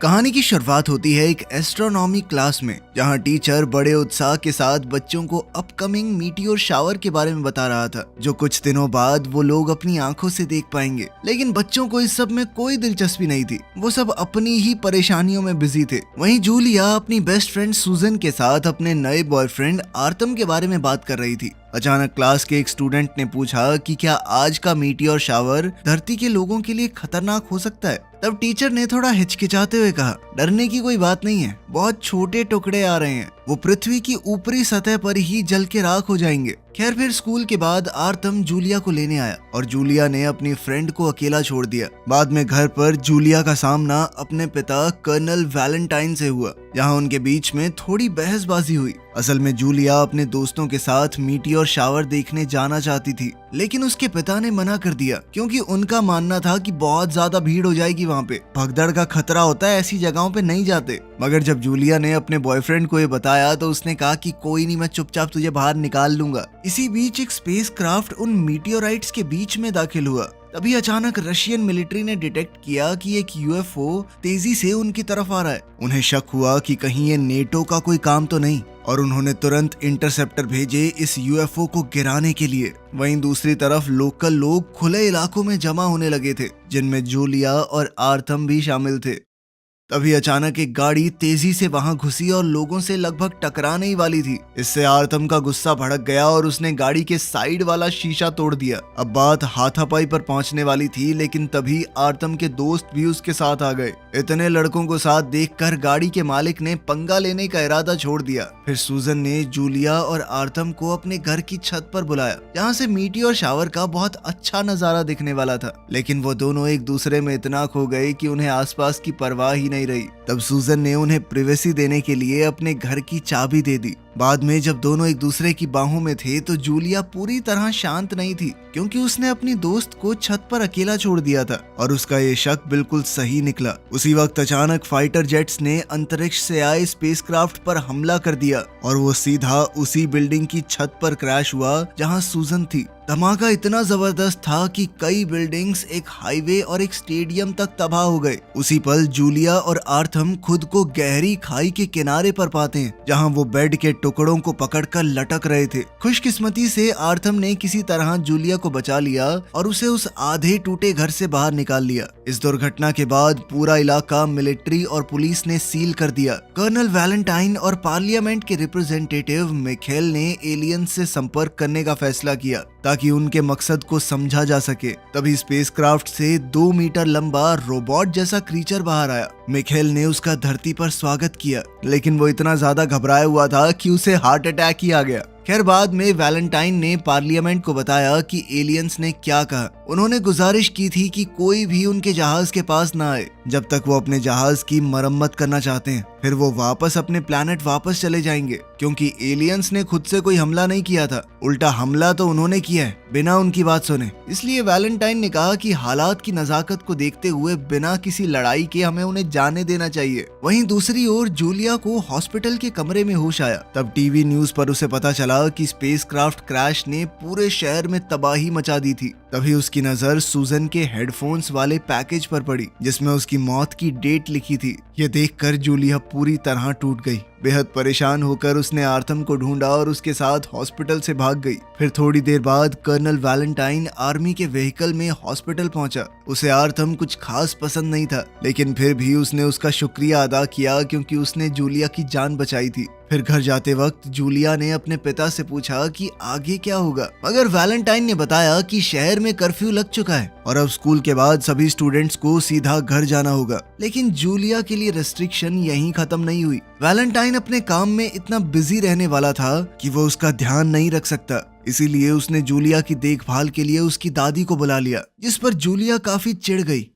कहानी की शुरुआत होती है एक एस्ट्रोनॉमी क्लास में, जहां टीचर बड़े उत्साह के साथ बच्चों को अपकमिंग मीटियोर शावर के बारे में बता रहा था, जो कुछ दिनों बाद वो लोग अपनी आंखों से देख पाएंगे। लेकिन बच्चों को इस सब में कोई दिलचस्पी नहीं थी, वो सब अपनी ही परेशानियों में बिजी थे। वहीं जूलिया अपनी बेस्ट फ्रेंड सूजन के साथ अपने नए बॉयफ्रेंड आर्तम के बारे में बात कर रही थी। अचानक क्लास के एक स्टूडेंट ने पूछा कि क्या आज का मीटियोर शावर धरती के लोगों के लिए खतरनाक हो सकता है। तब टीचर ने थोड़ा हिचकिचाते हुए कहा, डरने की कोई बात नहीं है, बहुत छोटे टुकड़े आ रहे हैं, वो पृथ्वी की ऊपरी सतह पर ही जल के राख हो जाएंगे। खैर, फिर स्कूल के बाद आर्तम जूलिया को लेने आया और जूलिया ने अपनी फ्रेंड को अकेला छोड़ दिया। बाद में घर पर जूलिया का सामना अपने पिता कर्नल वैलेंटाइन से हुआ, जहां उनके बीच में थोड़ी बहसबाजी हुई। असल में जूलिया अपने दोस्तों के साथ मीटियोर शावर देखने जाना चाहती थी, लेकिन उसके पिता ने मना कर दिया क्योंकि उनका मानना था कि बहुत ज्यादा भीड़ हो जाएगी, वहाँ पे भगदड़ का खतरा होता है, ऐसी जगहों पे नहीं जाते। मगर जब जूलिया ने अपने बॉयफ्रेंड को ये बताया तो उसने कहा कि कोई नहीं, मैं चुपचाप तुझे बाहर निकाल लूंगा। इसी बीच एक स्पेसक्राफ्ट उन मीटियोराइट्स के बीच में दाखिल हुआ। तभी अचानक रशियन मिलिट्री ने डिटेक्ट किया कि एक यूएफओ तेजी से उनकी तरफ आ रहा है। उन्हें शक हुआ कि कहीं ये नेटो का कोई काम तो नहीं, और उन्होंने तुरंत इंटरसेप्टर भेजे इस यूएफओ को गिराने के लिए। वहीं दूसरी तरफ लोकल लोग खुले इलाकों में जमा होने लगे थे, जिनमें जूलिया और आर्थम भी शामिल थे। तभी अचानक एक गाड़ी तेजी से वहां घुसी और लोगों से लगभग टकराने ही वाली थी। इससे आर्थम का गुस्सा भड़क गया और उसने गाड़ी के साइड वाला शीशा तोड़ दिया। अब बात हाथापाई पर पहुंचने वाली थी, लेकिन तभी आर्थम के दोस्त भी उसके साथ आ गए। इतने लड़कों को साथ देखकर गाड़ी के मालिक ने पंगा लेने का इरादा छोड़ दिया। फिर सूजन ने जूलिया और आर्थम को अपने घर की छत पर बुलाया, जहाँ से मीटियोर शावर का बहुत अच्छा नजारा दिखने वाला था। लेकिन वो दोनों एक दूसरे में इतना खो गए कि उन्हें आसपास की परवाह ही नहीं रही। तब सूजन ने उन्हें प्रिवेसी देने के लिए अपने घर की चाबी दे दी। बाद में जब दोनों एक दूसरे की बाहों में थे तो जूलिया पूरी तरह शांत नहीं थी, क्योंकि उसने अपनी दोस्त को छत पर अकेला छोड़ दिया था और उसका ये शक बिल्कुल सही निकला। उसी वक्त अचानक फाइटर जेट्स ने अंतरिक्ष से आए स्पेसक्राफ्ट पर हमला कर दिया और वो सीधा उसी बिल्डिंग की छत पर क्रैश हुआ जहां सूजन थी। धमाका इतना जबरदस्त था कि कई बिल्डिंग्स, एक हाईवे और एक स्टेडियम तक तबाह हो गए। उसी पल जूलिया और आर्थम खुद को गहरी खाई के किनारे पर पाते हैं, जहां वो बेड के टुकड़ों को पकड़कर लटक रहे थे। खुशकिस्मती से आर्थम ने किसी तरह जूलिया को बचा लिया और उसे उस आधे टूटे घर से बाहर निकाल लिया। इस दुर्घटना के बाद पूरा इलाका मिलिट्री और पुलिस ने सील कर दिया। कर्नल वैलेंटाइन और पार्लियामेंट के रिप्रेजेंटेटिव मिखेल ने एलियंस से संपर्क करने का फैसला किया ताकि उनके मकसद को समझा जा सके। तभी स्पेसक्राफ्ट से 2 मीटर लंबा रोबोट जैसा क्रीचर बाहर आया। मिखेल ने उसका धरती पर स्वागत किया, लेकिन वो इतना ज्यादा घबराया हुआ था कि उसे हार्ट अटैक ही आ गया। खैर, बाद में वैलेंटाइन ने पार्लियामेंट को बताया कि एलियंस ने क्या कहा। उन्होंने गुजारिश की थी कि कोई भी उनके जहाज के पास ना आए जब तक वो अपने जहाज की मरम्मत करना चाहते हैं। फिर वो वापस अपने प्लैनेट वापस चले जाएंगे, क्योंकि एलियंस ने खुद से कोई हमला नहीं किया था, उल्टा हमला तो उन्होंने किया है बिना उनकी बात सुने। इसलिए वैलेंटाइन ने कहा कि हालात की नजाकत को देखते हुए बिना किसी लड़ाई के हमें उन्हें जाने देना चाहिए। वहीं दूसरी ओर जूलिया को हॉस्पिटल के कमरे में होश आया। तब टीवी न्यूज पर उसे पता चला कि स्पेसक्राफ्ट क्रैश ने पूरे शहर में तबाही मचा दी थी। तभी उसकी नजर सूजन के हेडफोन्स वाले पैकेज पर पड़ी, जिसमें उसकी मौत की डेट लिखी थी। यह देखकर जूलिया पूरी तरह टूट गई। बेहद परेशान होकर उसने आर्थम को ढूंढा और उसके साथ हॉस्पिटल से भाग गई। फिर थोड़ी देर बाद कर्नल वैलेंटाइन आर्मी के व्हीकल में हॉस्पिटल पहुंचा। उसे आर्थम कुछ खास पसंद नहीं था, लेकिन फिर भी उसने उसका शुक्रिया अदा किया क्योंकि उसने जूलिया की जान बचाई थी। फिर घर जाते वक्त जूलिया ने अपने पिता से पूछा कि आगे क्या होगा, मगर वैलेंटाइन ने बताया कि शहर में कर्फ्यू लग चुका है और अब स्कूल के बाद सभी स्टूडेंट्स को सीधा घर जाना होगा। लेकिन जूलिया के लिए रेस्ट्रिक्शन यहीं खत्म नहीं हुई। वैलेंटाइन अपने काम में इतना बिजी रहने वाला था कि वो उसका ध्यान नहीं रख सकता। इसीलिए उसने जूलिया की देखभाल के लिए उसकी दादी को बुला लिया, जिस पर जूलिया काफी चिढ़ गई।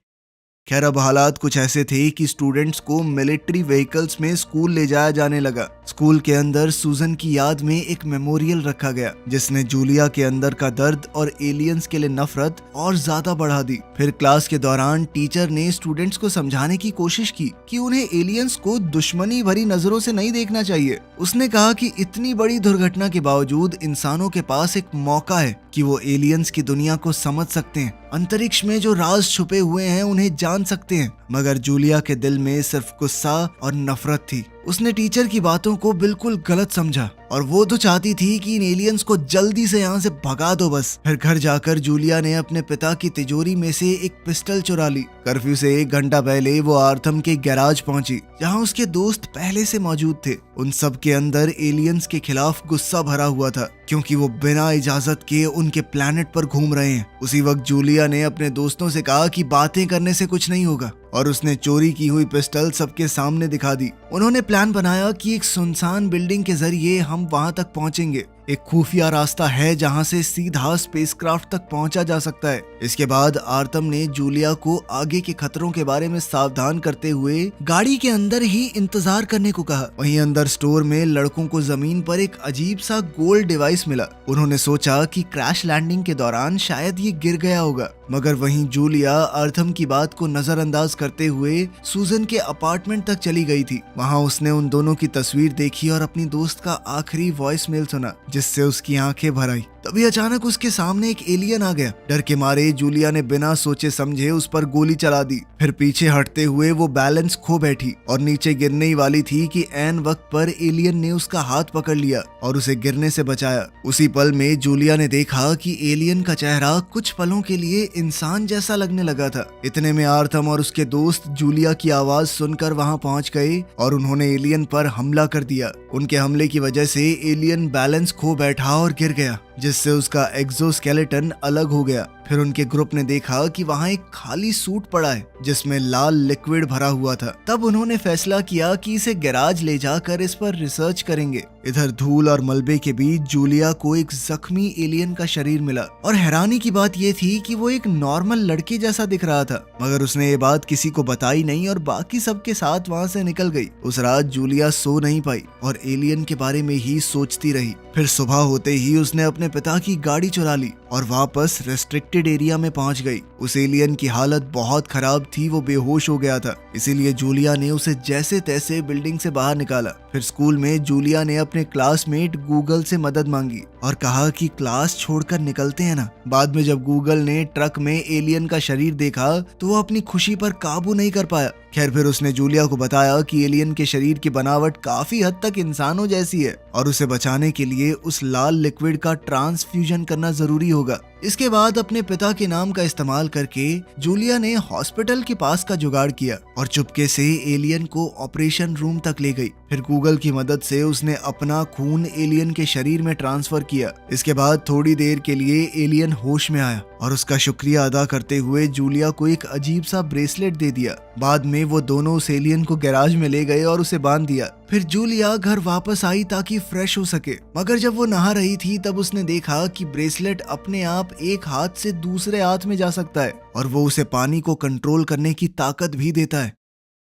खैर, अब हालात कुछ ऐसे थे कि स्टूडेंट्स को मिलिट्री व्हीकल्स में स्कूल ले जाया जाने लगा, स्कूल के अंदर सूजन की याद में एक मेमोरियल रखा गया जिसने जूलिया के अंदर का दर्द और एलियंस के लिए नफरत और ज्यादा बढ़ा दी। फिर क्लास के दौरान टीचर ने स्टूडेंट्स को समझाने की कोशिश की कि उन्हें एलियंस को दुश्मनी भरी नजरों से नहीं देखना चाहिए। उसने कहा कि इतनी बड़ी दुर्घटना के बावजूद इंसानों के पास एक मौका है कि वो एलियंस की दुनिया को समझ सकते हैं, अंतरिक्ष में जो राज छुपे हुए हैं उन्हें जान सकते हैं। मगर जूलिया के दिल में सिर्फ गुस्सा और नफरत थी। उसने टीचर की बातों को बिल्कुल गलत समझा और वो तो चाहती थी कि इन एलियंस को जल्दी से यहाँ से भगा दो बस। फिर घर जाकर जूलिया ने अपने पिता की तिजोरी में से एक पिस्टल चुरा ली। कर्फ्यू से 1 घंटा पहले वो आर्थम के गैराज पहुंची जहाँ उसके दोस्त पहले से मौजूद थे। उन सब के अंदर एलियंस के खिलाफ गुस्सा भरा हुआ था क्योंकि वो बिना इजाजत के उनके प्लेनेट पर घूम रहे हैं। उसी वक्त जूलिया ने अपने दोस्तों से कहा कि बातें करने से कुछ नहीं होगा और उसने चोरी की हुई पिस्टल सबके सामने दिखा दी। उन्होंने प्लान बनाया कि एक सुनसान बिल्डिंग के जरिए हम वहां तक पहुंचेंगे। एक खुफिया रास्ता है जहां से सीधा स्पेसक्राफ्ट तक पहुंचा जा सकता है। इसके बाद आर्थम ने जूलिया को आगे के खतरों के बारे में सावधान करते हुए गाड़ी के अंदर ही इंतजार करने को कहा। वहीं अंदर स्टोर में लड़कों को जमीन पर एक अजीब सा गोल्ड डिवाइस मिला। उन्होंने सोचा कि क्रैश लैंडिंग के दौरान शायद ये गिर गया होगा, मगर वहीं जूलिया आर्थम की बात को नजरअंदाज करते हुए सूजन के अपार्टमेंट तक चली गई थी। वहां उसने उन दोनों की तस्वीर देखी और अपनी दोस्त का आखिरी वॉइस मेल सुना जिससे उसकी आंखें भर आई। तभी अचानक उसके सामने एक एलियन आ गया। डर के मारे जूलिया ने बिना सोचे समझे उस पर गोली चला दी। फिर पीछे हटते हुए वो बैलेंस खो बैठी और नीचे गिरने ही वाली थी कि ऐन वक्त पर एलियन ने उसका हाथ पकड़ लिया और उसे गिरने से बचाया। उसी पल में जूलिया ने देखा कि एलियन का चेहरा कुछ पलों के लिए इंसान जैसा लगने लगा था। इतने में आर्थम और उसके दोस्त जूलिया की आवाज सुनकर वहां पहुंच गए और उन्होंने एलियन पर हमला कर दिया। उनके हमले की वजह से एलियन बैलेंस खो बैठा और गिर गया, जिससे उसका एक्सोस्केलेटन अलग हो गया। फिर उनके ग्रुप ने देखा कि वहां एक खाली सूट पड़ा है जिसमें लाल लिक्विड भरा हुआ था। तब उन्होंने फैसला किया कि इसे गैराज ले जाकर इस पर रिसर्च करेंगे। इधर धूल और मलबे के बीच जूलिया को एक जख्मी एलियन का शरीर मिला और हैरानी की बात यह थी कि वो एक नॉर्मल लड़के जैसा दिख रहा था। मगर उसने ये बात किसी को बताई नहीं और बाकी सबके साथ वहां से निकल गई। उस रात जूलिया सो नहीं पाई और एलियन के बारे में ही सोचती रही। फिर सुबह होते ही उसने अपने पिता की गाड़ी चुरा ली और वापस रेस्ट्रिक्टेड एरिया में पहुंच गई। उस एलियन की हालत बहुत खराब थी, वो बेहोश हो गया था। इसीलिए जूलिया ने उसे जैसे तैसे बिल्डिंग से बाहर निकाला। फिर स्कूल में जूलिया ने अपने क्लासमेट गूगल से मदद मांगी और कहा कि क्लास छोड़कर निकलते हैं ना। बाद में जब गूगल ने ट्रक में एलियन का शरीर देखा तो वो अपनी खुशी पर काबू नहीं कर पाया। खैर फिर उसने जूलिया को बताया कि एलियन के शरीर की बनावट काफी हद तक इंसानों जैसी है और उसे बचाने के लिए उस लाल लिक्विड का ट्रांसफ्यूजन करना जरूरी होगा। इसके बाद अपने पिता के नाम का इस्तेमाल करके जूलिया ने हॉस्पिटल के पास का जुगाड़ किया और चुपके से एलियन को ऑपरेशन रूम तक ले गई। फिर गूगल की मदद से उसने अपना खून एलियन के शरीर में ट्रांसफर किया। इसके बाद थोड़ी देर के लिए एलियन होश में आया और उसका शुक्रिया अदा करते हुए जूलिया को एक अजीब सा ब्रेसलेट दे दिया। बाद में वो दोनों उस एलियन को गैराज में ले गए और उसे बांध दिया। फिर जूलिया घर वापस आई ताकि फ्रेश हो सके, मगर जब वो नहा रही थी तब उसने देखा कि ब्रेसलेट अपने आप एक हाथ से दूसरे हाथ में जा सकता है और वो उसे पानी को कंट्रोल करने की ताकत भी देता है।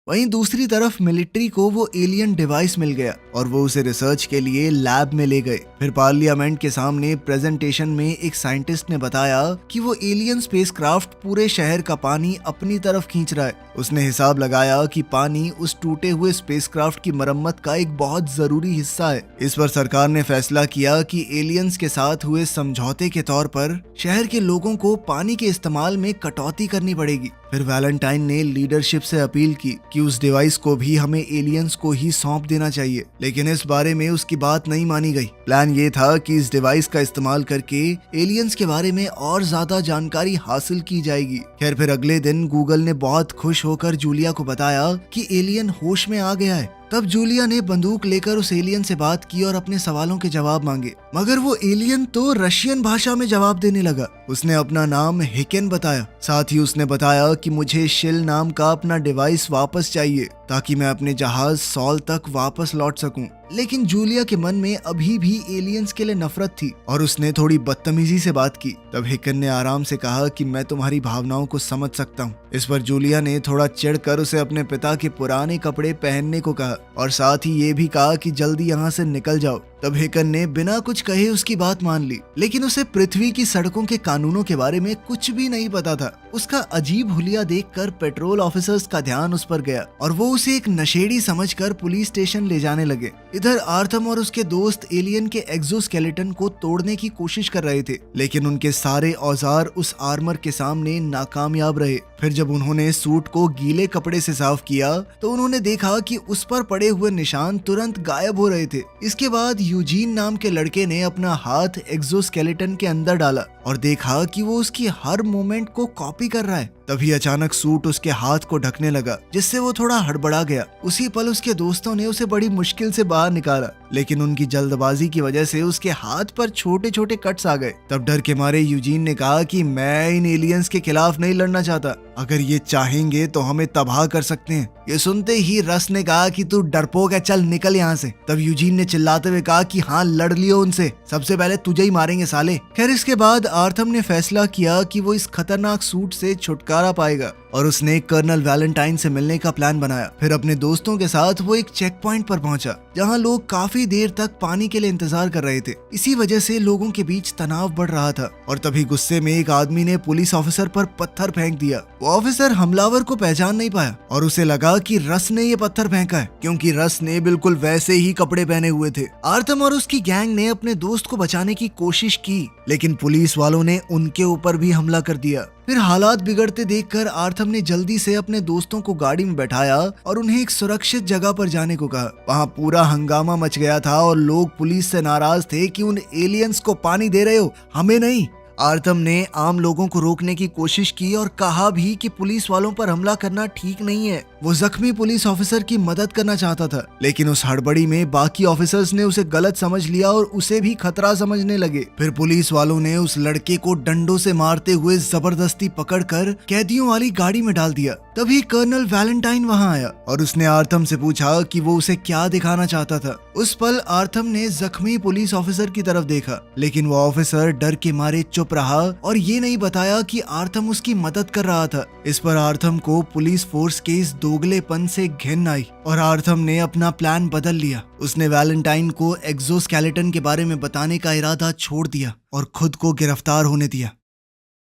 वहीं दूसरी तरफ मिलिट्री को वो एलियन डिवाइस मिल गया और वो उसे रिसर्च के लिए लैब में ले गए। फिर पार्लियामेंट के सामने प्रेजेंटेशन में एक साइंटिस्ट ने बताया कि वो एलियन स्पेसक्राफ्ट पूरे शहर का पानी अपनी तरफ खींच रहा है। उसने हिसाब लगाया कि पानी उस टूटे हुए स्पेसक्राफ्ट की मरम्मत का एक बहुत जरूरी हिस्सा है। इस पर सरकार ने फैसला किया कि एलियंस के साथ हुए समझौते के तौर पर शहर के लोगों को पानी के इस्तेमाल में कटौती करनी पड़ेगी। फिर वैलेंटाइन ने लीडरशिप से अपील की कि उस डिवाइस को भी हमें एलियंस को ही सौंप देना चाहिए, लेकिन इस बारे में उसकी बात नहीं मानी गई। प्लान ये था कि इस डिवाइस का इस्तेमाल करके एलियंस के बारे में और ज्यादा जानकारी हासिल की जाएगी। खैर फिर अगले दिन गूगल ने बहुत खुश होकर जूलिया को बताया कि एलियन होश में आ गया है। तब जूलिया ने बंदूक लेकर उस एलियन से बात की और अपने सवालों के जवाब मांगे, मगर वो एलियन तो रशियन भाषा में जवाब देने लगा। उसने अपना नाम हिकेन बताया। साथ ही उसने बताया कि मुझे शिल नाम का अपना डिवाइस वापस चाहिए ताकि मैं अपने जहाज सॉल तक वापस लौट सकूं। लेकिन जूलिया के मन में अभी भी एलियंस के लिए नफरत थी और उसने थोड़ी बदतमीजी से बात की। तब हिकन ने आराम से कहा कि मैं तुम्हारी भावनाओं को समझ सकता हूँ। इस पर जूलिया ने थोड़ा चिढ़कर उसे अपने पिता के पुराने कपड़े पहनने को कहा और साथ ही ये भी कहा कि जल्दी यहाँ से निकल जाओ। तब हिकन ने बिना कुछ कहे उसकी बात मान ली, लेकिन उसे पृथ्वी की सड़कों के कानूनों के बारे में कुछ भी नहीं पता था। उसका अजीब हुलिया देखकर पेट्रोल ऑफिसर्स का ध्यान उस पर गया और वो उसे एक नशेड़ी समझकर पुलिस स्टेशन ले जाने लगे। इधर आर्थम और उसके दोस्त एलियन के एक्सोस्केलेटन को तोड़ने की कोशिश कर रहे थे, लेकिन उनके सारे औजार उस आर्मर के सामने नाकामयाब रहे। फिर जब उन्होंने सूट को गीले कपड़े से साफ किया तो उन्होंने देखा कि उस पर पड़े हुए निशान तुरंत गायब हो रहे थे। इसके बाद यूजीन नाम के लड़के ने अपना हाथ एक्सोस्केलेटन के अंदर डाला और देखा कि वो उसकी हर मूवमेंट को कॉपी कर रहा है। तभी अचानक सूट उसके हाथ को ढकने लगा, जिससे वो थोड़ा हड़बड़ा गया। उसी पल उसके दोस्तों ने उसे बड़ी मुश्किल से बाहर निकाला, लेकिन उनकी जल्दबाजी की वजह से उसके हाथ पर छोटे छोटे कट्स आ गए। तब डर के मारे यूजीन ने कहा कि मैं इन एलियंस के खिलाफ नहीं लड़ना चाहता, अगर ये चाहेंगे तो हमें तबाह कर सकते हैं। ये सुनते ही रस ने कहा कि तू डरपोक है, चल निकल यहाँ से। तब यूजीन ने चिल्लाते हुए कहा कि हाँ लड़ लियो उनसे, सबसे पहले तुझे ही मारेंगे साले। खैर इसके बाद आर्थम ने फैसला किया कि वो इस खतरनाक सूट से छुटकारा पाएगा और उसने कर्नल वैलेंटाइन से मिलने का प्लान बनाया। फिर अपने दोस्तों के साथ वो एक चेक पॉइंट पर पहुंचा, जहां लोग काफी देर तक पानी के लिए इंतजार कर रहे थे। इसी वजह से लोगों के बीच तनाव बढ़ रहा था और तभी गुस्से में एक आदमी ने पुलिस ऑफिसर पर पत्थर फेंक दिया। वो ऑफिसर हमलावर को पहचान नहीं पाया और उसे लगा कि रस ने ये पत्थर फेंका है, क्योंकि रस ने बिल्कुल वैसे ही कपड़े पहने हुए थे। आर्थम और उसकी गैंग ने अपने दोस्त को बचाने की कोशिश की, लेकिन पुलिस वालों ने उनके ऊपर भी हमला कर दिया। फिर हालात बिगड़ते देखकर आर्थम ने जल्दी से अपने दोस्तों को गाड़ी में बैठाया और उन्हें एक सुरक्षित जगह पर जाने को कहा। वहाँ पूरा हंगामा मच गया था और लोग पुलिस से नाराज थे कि उन एलियंस को पानी दे रहे हो, हमें नहीं। आर्थम ने आम लोगों को रोकने की कोशिश की और कहा भी कि पुलिस वालों पर हमला करना ठीक नहीं है। वो जख्मी पुलिस ऑफिसर की मदद करना चाहता था, लेकिन उस हड़बड़ी में बाकी ऑफिसर्स ने उसे गलत समझ लिया और उसे भी खतरा समझने लगे। फिर पुलिस वालों ने उस लड़के को डंडों से मारते हुए जबरदस्ती पकड़कर कैदियों वाली गाड़ी में डाल दिया। तभी कर्नल वैलेंटाइन वहां आया और उसने आर्थम से पूछा कि वो उसे क्या दिखाना चाहता था। उस पल आर्थम ने जख्मी पुलिस ऑफिसर की तरफ देखा, लेकिन वो ऑफिसर डर के मारे चुप रहा और ये नहीं बताया कि आर्थम उसकी मदद कर रहा था। इस पर आर्थम को पुलिस फोर्स के इस दोगलेपन से घिन आई और आर्थम ने अपना प्लान बदल लिया। उसने वैलेंटाइन को एक्सोस्केलेटन के बारे में बताने का इरादा छोड़ दिया और खुद को गिरफ्तार होने दिया।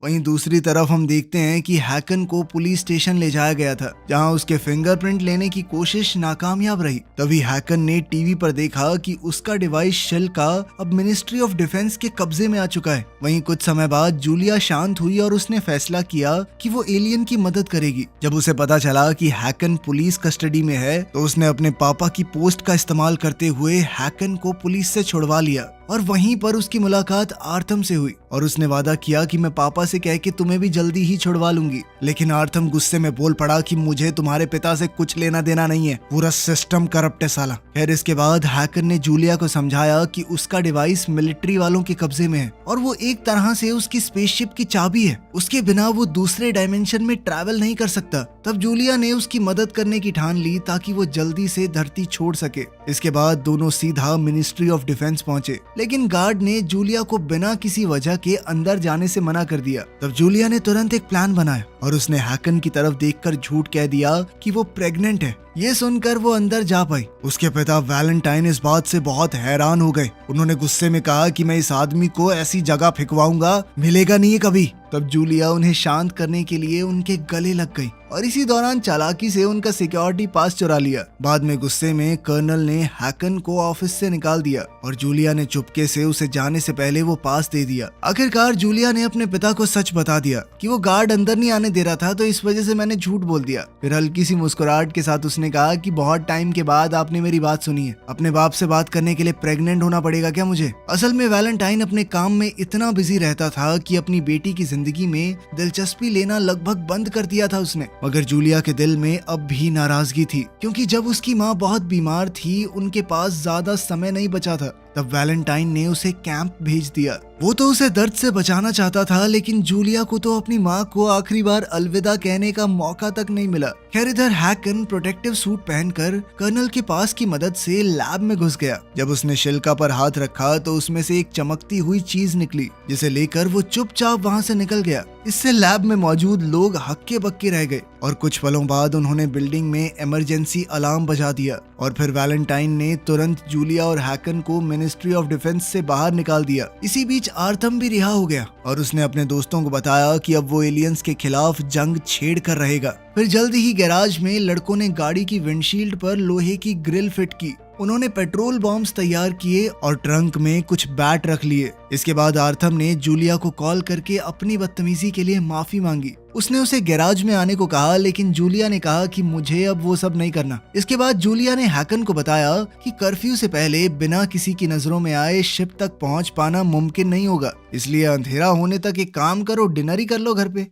वहीं दूसरी तरफ हम देखते हैं कि हैकन को पुलिस स्टेशन ले जाया गया था, जहां उसके फिंगरप्रिंट लेने की कोशिश नाकामयाब रही। तभी हैकन ने टीवी पर देखा कि उसका डिवाइस शिल्का अब मिनिस्ट्री ऑफ डिफेंस के कब्जे में आ चुका है। वहीं कुछ समय बाद जूलिया शांत हुई और उसने फैसला किया कि वो एलियन की मदद करेगी। जब उसे पता चला कि हैकन पुलिस कस्टडी में है तो उसने अपने पापा की पोस्ट का इस्तेमाल करते हुए हैकन को पुलिस से छुड़वा लिया और वहीं पर उसकी मुलाकात आर्थम से हुई और उसने वादा किया कि मैं पापा से कह के तुम्हें भी जल्दी ही छुड़वा लूंगी। लेकिन आर्थम गुस्से में बोल पड़ा कि मुझे तुम्हारे पिता से कुछ लेना देना नहीं है, पूरा सिस्टम करप्ट है साला। खैर इसके बाद हैकर ने जूलिया को समझाया कि उसका डिवाइस मिलिट्री वालों के कब्जे में है और वो एक तरह से उसकी स्पेसशिप की चाबी है, उसके बिना वो दूसरे डायमेंशन में ट्रैवल नहीं कर सकता। तब जूलिया ने उसकी मदद करने की ठान ली ताकि वो जल्दी से धरती छोड़ सके। इसके बाद दोनों सीधा मिनिस्ट्री ऑफ डिफेंस पहुंचे, लेकिन गार्ड ने जूलिया को बिना किसी वजह के अंदर जाने से मना कर दिया। तब जूलिया ने तुरंत एक प्लान बनाया और उसने हैकन की तरफ देखकर झूठ कह दिया कि वो प्रेग्नेंट है। ये सुनकर वो अंदर जा पाई। उसके पिता वैलेंटाइन इस बात से बहुत हैरान हो गए। उन्होंने गुस्से में कहा कि मैं इस आदमी को ऐसी जगह फेंकवाऊंगा, मिलेगा नहीं कभी। तब जूलिया उन्हें शांत करने के लिए उनके गले लग गई और इसी दौरान चालाकी से उनका सिक्योरिटी पास चुरा लिया। बाद में गुस्से में कर्नल ने हैकन को ऑफिस से निकाल दिया और जूलिया ने चुपके से उसे जाने से पहले वो पास दे दिया। आखिरकार जूलिया ने अपने पिता को सच बता दिया कि वो गार्ड अंदर नहीं आने दे रहा था, तो इस वजह से मैंने झूठ बोल दिया। फिर हल्की सी मुस्कुराहट के साथ उसने कहा कि बहुत टाइम के बाद आपने मेरी बात सुनी है। अपने बाप से बात करने के लिए प्रेग्नेंट होना पड़ेगा क्या मुझे? असल में वैलेंटाइन अपने काम में इतना बिजी रहता था कि अपनी बेटी की जिंदगी में दिलचस्पी लेना लगभग बंद कर दिया था उसने। मगर जूलिया के दिल में अब भी नाराजगी थी, क्योंकि जब उसकी माँ बहुत बीमार थी उनके पास ज्यादा समय नहीं बचा था। तब वैलेंटाइन ने उसे कैंप भेज दिया। वो तो उसे दर्द से बचाना चाहता था, लेकिन जूलिया को तो अपनी माँ को आखिरी बार अलविदा कहने का मौका तक नहीं मिला। खैर इधर हैकन प्रोटेक्टिव सूट पहनकर कर्नल के पास की मदद से लैब में घुस गया। जब उसने शिल्का पर हाथ रखा तो उसमें से एक चमकती हुई चीज निकली, जिसे लेकर वो चुपचाप वहां से निकल गया। इससे लैब में मौजूद लोग हक्के बक्के रह गए और कुछ पलों बाद उन्होंने बिल्डिंग में इमरजेंसी अलार्म बजा दिया और फिर वैलेंटाइन ने तुरंत जूलिया और हैकन को मिनिस्ट्री ऑफ डिफेंस से बाहर निकाल दिया। इसी बीच आर्थम भी रिहा हो गया और उसने अपने दोस्तों को बताया कि अब वो एलियंस के खिलाफ जंग छेड़ कर रहेगा। फिर जल्दी ही गैराज में लड़कों ने गाड़ी की विंडशील्ड पर लोहे की ग्रिल फिट की। उन्होंने पेट्रोल बॉम्ब्स तैयार किए और ट्रंक में कुछ बैट रख लिए। इसके बाद आर्थम ने जूलिया को कॉल करके अपनी बदतमीजी के लिए माफी मांगी। उसने उसे गैराज में आने को कहा, लेकिन जूलिया ने कहा कि मुझे अब वो सब नहीं करना। इसके बाद जूलिया ने हैकन को बताया कि कर्फ्यू से पहले बिना किसी की नजरों में आए शिप तक पहुंच पाना मुमकिन नहीं होगा, इसलिए अंधेरा होने तक एक काम करो, डिनर ही कर लो घर पे।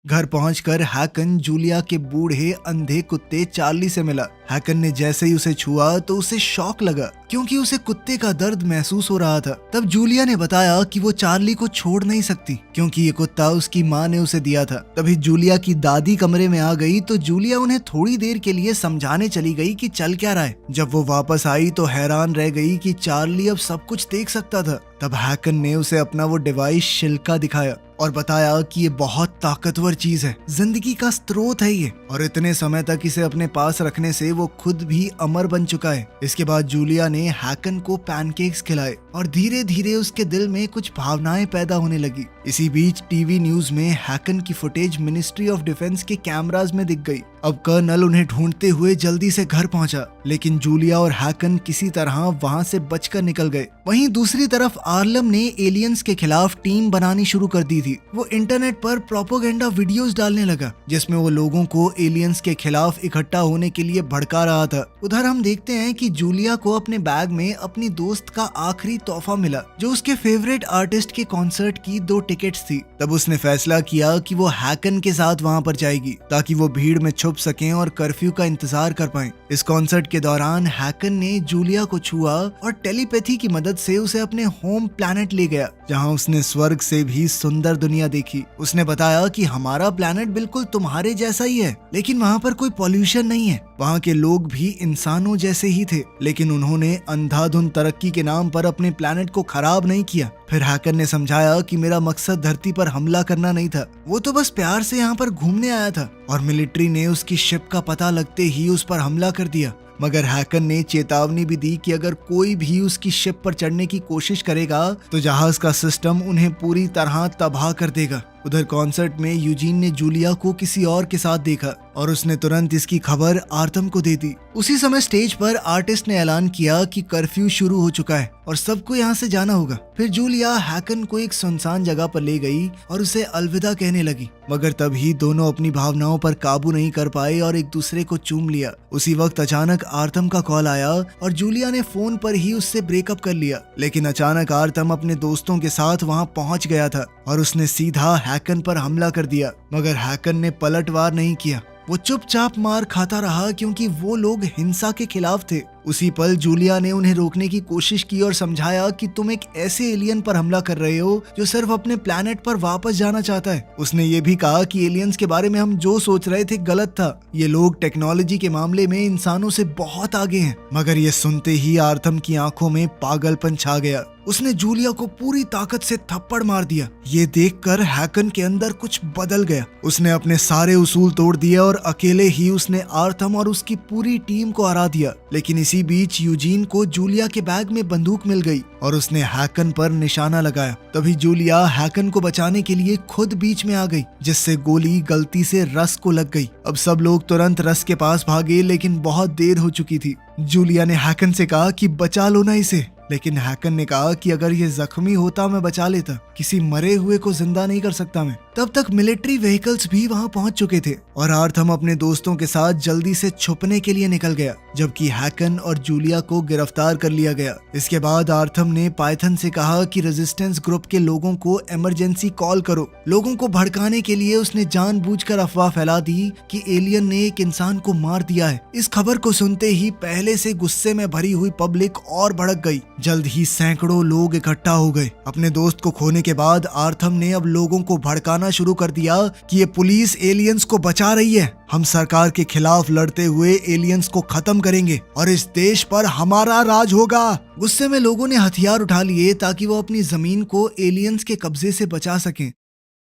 घर पहुंचकर हैकन जूलिया के बूढ़े अंधे कुत्ते चार्ली से मिला। हैकन ने जैसे ही उसे छुआ तो उसे शॉक लगा, क्योंकि उसे कुत्ते का दर्द महसूस हो रहा था। तब जूलिया ने बताया कि वो चार्ली को छोड़ नहीं सकती, क्योंकि ये कुत्ता उसकी माँ ने उसे दिया था। तभी जूलिया की दादी कमरे में आ गई तो जूलिया उन्हें थोड़ी देर के लिए समझाने चली गई कि चल क्या रहा है। जब वो वापस आई तो हैरान रह गई कि चार्ली अब सब कुछ देख सकता था। तब हैकन ने उसे अपना वो डिवाइस शिल्का दिखाया और बताया कि ये बहुत ताकतवर चीज है, जिंदगी का स्रोत है ये, और इतने समय तक इसे अपने पास रखने से वो खुद भी अमर बन चुका है। इसके बाद जूलिया ने हैकन को पैनकेक्स खिलाए और धीरे धीरे उसके दिल में कुछ भावनाएं पैदा होने लगी। इसी बीच टीवी न्यूज में हैकन की फुटेज मिनिस्ट्री ऑफ डिफेंस के कैमरास में दिख गई। अब कर्नल उन्हें ढूंढते हुए जल्दी से घर पहुंचा, लेकिन जूलिया और हैकन किसी तरह वहां से बचकर निकल गए। वहीं दूसरी तरफ आर्लम ने एलियंस के खिलाफ टीम बनानी शुरू कर दी थी। वो इंटरनेट पर प्रोपोगेंडा वीडियोस डालने लगा, जिसमें वो लोगों को एलियंस के खिलाफ इकट्ठा होने के लिए भड़का रहा था। उधर हम देखते हैं कि जूलिया को अपने बैग में अपनी दोस्त का आखिरी तोहफा मिला, जो उसके फेवरेट आर्टिस्ट के कॉन्सर्ट की 2 टिकट्स थी। तब उसने फैसला किया कि वो हैकन के साथ वहां पर जाएगी, ताकि वो भीड़ में छुप सकें और कर्फ्यू का इंतजार कर पाएं। इस कॉन्सर्ट के दौरान हैकन ने जूलिया को छुआ और टेलीपैथी की मदद से उसे अपने होम प्लैनेट ले गया, जहां उसने स्वर्ग से भी सुंदर दुनिया देखी। उसने बताया कि हमारा प्लैनेट बिल्कुल तुम्हारे जैसा ही है, लेकिन वहां पर कोई पॉल्यूशन नहीं है। वहां के लोग भी इंसानों जैसे ही थे, लेकिन उन्होंने अंधाधुंध तरक्की के नाम पर अपने प्लैनेट को खराब नहीं किया। फिर हैकन ने समझाया कि मेरा मकसद धरती पर हमला करना नहीं था, वो तो बस प्यार से यहाँ पर घूमने आया था, और मिलिट्री ने उसकी शिप का पता लगते ही उस पर हमला कर दिया। मगर हैकन ने चेतावनी भी दी कि अगर कोई भी उसकी शिप पर चढ़ने की कोशिश करेगा तो जहाज का सिस्टम उन्हें पूरी तरह तबाह कर देगा। उधर कॉन्सर्ट में यूजीन ने जूलिया को किसी और के साथ देखा और उसने तुरंत इसकी खबर आर्थम को दे दी। उसी समय स्टेज पर आर्टिस्ट ने ऐलान किया कि कर्फ्यू शुरू हो चुका है और सबको यहाँ से जाना होगा। फिर जूलिया हैकन को एक सुनसान जगह पर ले गई और उसे अलविदा कहने लगी, मगर तभी दोनों अपनी भावनाओं पर काबू नहीं कर पाए और एक दूसरे को चूम लिया। उसी वक्त अचानक आर्थम का कॉल आया और जूलिया ने फोन पर ही उससे ब्रेकअप कर लिया। लेकिन अचानक आर्थम अपने दोस्तों के साथ वहाँ पहुँच गया था और उसने सीधा हैकन पर हमला कर दिया, मगर हैकन ने पलटवार नहीं किया। वो चुपचाप मार खाता रहा, क्योंकि वो लोग हिंसा के खिलाफ थे। उसी पल जूलिया ने उन्हें रोकने की कोशिश की और समझाया कि तुम एक ऐसे एलियन पर हमला कर रहे हो जो सिर्फ अपने प्लैनेट पर वापस जाना चाहता है। उसने ये भी कहा कि एलियंस के बारे में हम जो सोच रहे थे गलत था, ये लोग टेक्नोलॉजी के मामले में इंसानों से बहुत आगे हैं। मगर ये सुनते ही आर्थम की आंखों में पागलपन छा गया। उसने जूलिया को पूरी ताकत से थप्पड़ मार दिया। ये देखकर हैकन के अंदर कुछ बदल गया। उसने अपने सारे उसूल तोड़ दिए और अकेले ही उसने आर्थम और उसकी पूरी टीम को हरा दिया। लेकिन इसी बीच यूजीन को जूलिया के बैग में बंदूक मिल गई और उसने हैकन पर निशाना लगाया। तभी जूलिया हैकन को बचाने के लिए खुद बीच में आ गई, जिससे गोली गलती से रस को लग गई। अब सब लोग तुरंत रस के पास भागे, लेकिन बहुत देर हो चुकी थी। जूलिया ने हैकन से कहा कि बचा लो ना इसे, लेकिन हैकन ने कहा कि अगर ये जख्मी होता मैं बचा लेता, किसी मरे हुए को जिंदा नहीं कर सकता मैं। तब तक मिलिट्री व्हीकल्स भी वहां पहुंच चुके थे और आर्थम अपने दोस्तों के साथ जल्दी से छुपने के लिए निकल गया, जबकि हैकन और जूलिया को गिरफ्तार कर लिया गया। इसके बाद आर्थम ने पाइथन से कहा कि रेजिस्टेंस ग्रुप के लोगों को इमरजेंसी कॉल करो। लोगों को भड़काने के लिए उसने जानबूझकर अफवाह फैला दी कि एलियन ने एक इंसान को मार दिया है। इस खबर को सुनते ही पहले से गुस्से में भरी हुई पब्लिक और भड़क गई। जल्द ही सैकड़ों लोग इकट्ठा हो गए। अपने दोस्त को खोने के बाद आर्थम ने अब लोगों को भड़काना शुरू कर दिया कि ये पुलिस एलियंस को बचा रही है। हम सरकार के खिलाफ लड़ते हुए एलियंस को खत्म करेंगे और इस देश पर हमारा राज होगा। गुस्से में लोगों ने हथियार उठा लिए ताकि वो अपनी जमीन को एलियंस के कब्जे से बचा सकें।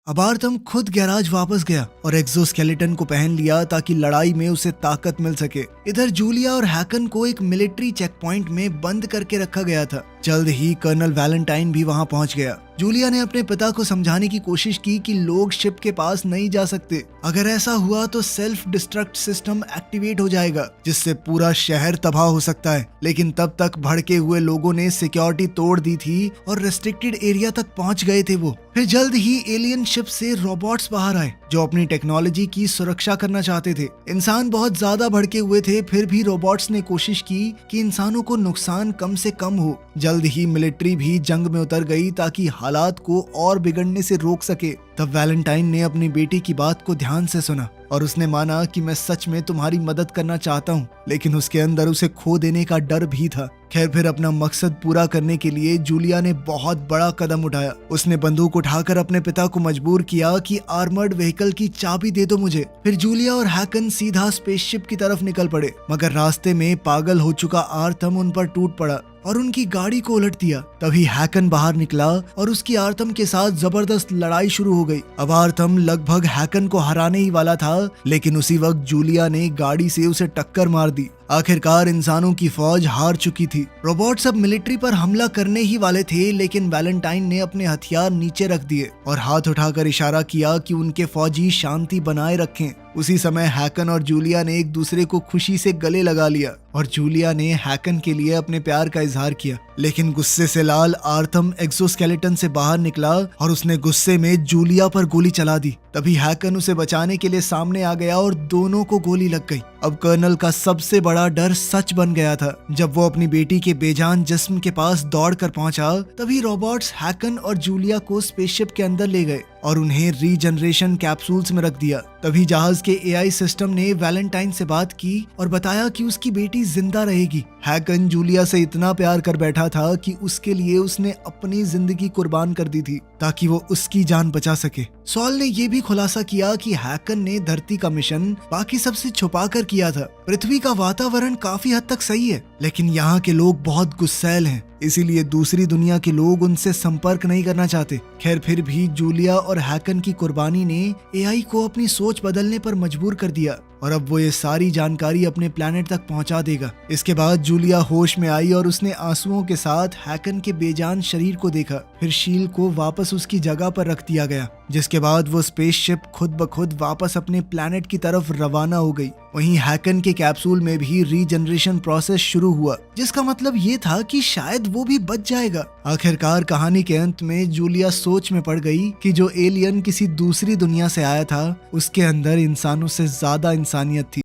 अब आर्थम खुद गैराज वापस गया और एक्सोस्केलेटन को पहन लिया ताकि लड़ाई में उसे ताकत मिल सके। इधर जूलिया और हैकन को एक मिलिट्री चेक पॉइंट में बंद करके रखा गया था। जल्द ही कर्नल वैलेंटाइन भी वहां पहुंच गया। जूलिया ने अपने पिता को समझाने की कोशिश की कि लोग शिप के पास नहीं जा सकते। अगर ऐसा हुआ तो सेल्फ डिस्ट्रक्ट सिस्टम एक्टिवेट हो जाएगा जिससे पूरा शहर तबाह हो सकता है। लेकिन तब तक भड़के हुए लोगों ने सिक्योरिटी तोड़ दी थी और रेस्ट्रिक्टेड एरिया तक पहुंच गए थे वो। फिर जल्द ही एलियन शिप से रोबोट्स बाहर आए जो अपनी टेक्नोलॉजी की सुरक्षा करना चाहते थे। इंसान बहुत ज्यादा भड़के हुए थे, फिर भी रोबोट्स ने कोशिश की कि इंसानों को नुकसान कम से कम हो। जल्द ही मिलिट्री भी जंग में उतर गई ताकि हालात को और बिगड़ने से रोक सके। तब वैलेंटाइन ने अपनी बेटी की बात को ध्यान से सुना और उसने माना कि मैं सच में तुम्हारी मदद करना चाहता हूँ, लेकिन उसके अंदर उसे खो देने का डर भी था। खैर, फिर अपना मकसद पूरा करने के लिए जूलिया ने बहुत बड़ा कदम उठाया। उसने बंदूक उठाकर अपने पिता को मजबूर किया कि आर्मर्ड व्हीकल की चाबी दे दो मुझे। फिर जूलिया और हैकन सीधा स्पेसशिप की तरफ निकल पड़े, मगर रास्ते में पागल हो चुका आर्थम उन पर टूट पड़ा और उनकी गाड़ी को उलट दिया। तभी हैकन बाहर निकला और उसकी आर्थम के साथ जबरदस्त लड़ाई शुरू हो गई। अब आर्थम लगभग हैकन को हराने ही वाला था, लेकिन उसी वक्त जूलिया ने गाड़ी से उसे टक्कर मार दी। आखिरकार इंसानों की फौज हार चुकी थी। रोबोट्स अब मिलिट्री पर हमला करने ही वाले थे, लेकिन वैलेंटाइन ने अपने हथियार नीचे रख दिए और हाथ उठाकर इशारा किया कि उनके फौजी शांति बनाए रखें। उसी समय हैकन और जूलिया ने एक दूसरे को खुशी से गले लगा लिया और जूलिया ने हैकन के लिए अपने प्यार का इजहार किया। लेकिन गुस्से से लाल आर्थम एक्सोस्केलेटन से बाहर निकला और उसने गुस्से में जूलिया पर गोली चला दी। तभी हैकन उसे बचाने के लिए सामने आ गया और दोनों को गोली लग गई। अब कर्नल का सबसे बड़ा डर सच बन गया था। जब वो अपनी बेटी के बेजान जिस्म के पास दौड़कर पहुंचा, तभी रोबोट्स हैकन और जूलिया को स्पेसशिप के अंदर ले गए और उन्हें रीजनरेशन कैप्सूल्स में रख दिया। तभी जहाज के एआई सिस्टम ने वैलेंटाइन से बात की और बताया कि उसकी बेटी जिंदा रहेगी। हैकन जूलिया से इतना प्यार कर बैठा था कि उसके लिए उसने अपनी जिंदगी कुर्बान कर दी थी ताकि वो उसकी जान बचा सके। सॉल ने ये भी खुलासा किया कि हैकन ने धरती का मिशन बाकी सबसे छुपा कर किया था। पृथ्वी का वातावरण काफी हद तक सही है, लेकिन यहाँ के लोग बहुत गुस्सैल हैं, इसीलिए दूसरी दुनिया के लोग उनसे संपर्क नहीं करना चाहते। खैर, फिर भी जूलिया और हैकन की कुर्बानी ने एआई को अपनी सोच बदलने पर मजबूर कर दिया और अब वो ये सारी जानकारी अपने प्लेनेट तक पहुंचा देगा। इसके बाद जूलिया होश में आई और उसने आंसुओं के साथ हैकन के बेजान शरीर को देखा। फिर शील को वापस उसकी जगह पर रख दिया गया, जिसके बाद वो स्पेसशिप खुद ब खुद वापस अपने प्लेनेट की तरफ रवाना हो गई। वहीं हैकन के कैप्सूल में भी रीजनरेशन प्रोसेस शुरू हुआ, जिसका मतलब ये था कि शायद वो भी बच जाएगा। आखिरकार कहानी के अंत में जूलिया सोच में पड़ गई कि जो एलियन किसी दूसरी दुनिया से आया था, उसके अंदर इंसानों से ज्यादा इंसानियत थी।